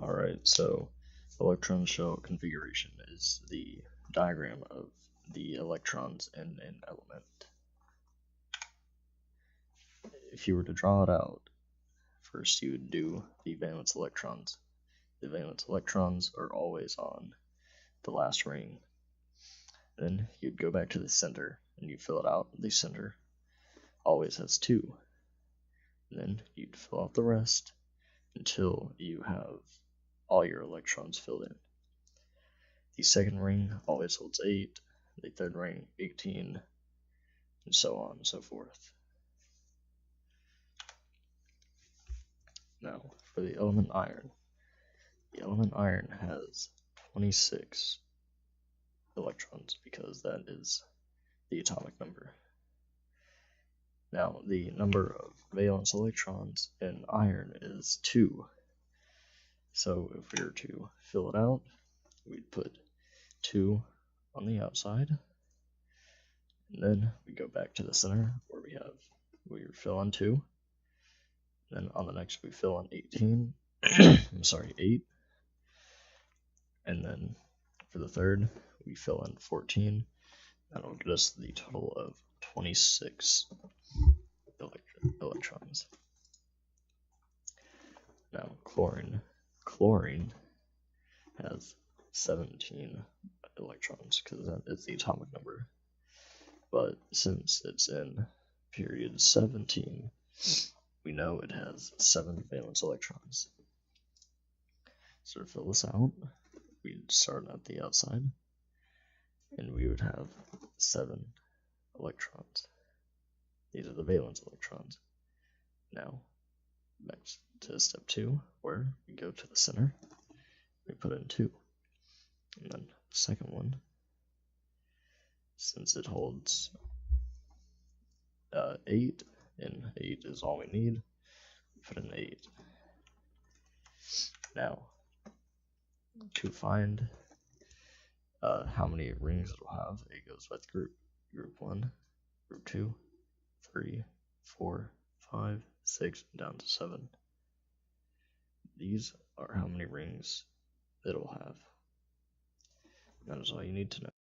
Alright, so electron shell configuration is the diagram of the electrons in an element. If you were to draw it out, first you would do the valence electrons. The valence electrons are always on the last ring. Then you'd go back to the center and you fill it out. The center always has 2. And then you'd fill out the rest until you have all your electrons filled in. The second ring always holds 8, the third ring 18, and so on and so forth. Now, for the element iron has 26 electrons because that is the atomic number. Now, the number of valence electrons in iron is 2. So if we were to fill it out, we'd put 2 on the outside, and then we go back to the center where we fill in 2. Then on the next we fill in 18. I'm sorry, 8. And then for the third we fill in 14. That'll get us the total of 26 electrons. Now chlorine has 17 electrons because that is the atomic number. But since it's in period 17, we know it has 7 valence electrons. So to fill this out, we'd start at the outside, and we would have 7 electrons. These are the valence electrons. Now, next to step 2, where we go to the center, we put in 2. And then the second one, since it holds 8, and 8 is all we need, we put in 8. Now, to find how many rings it will have, it goes with group 1, group 2, 3, 4, 5, 6, down to 7. These are how many rings it will have. That is all you need to know.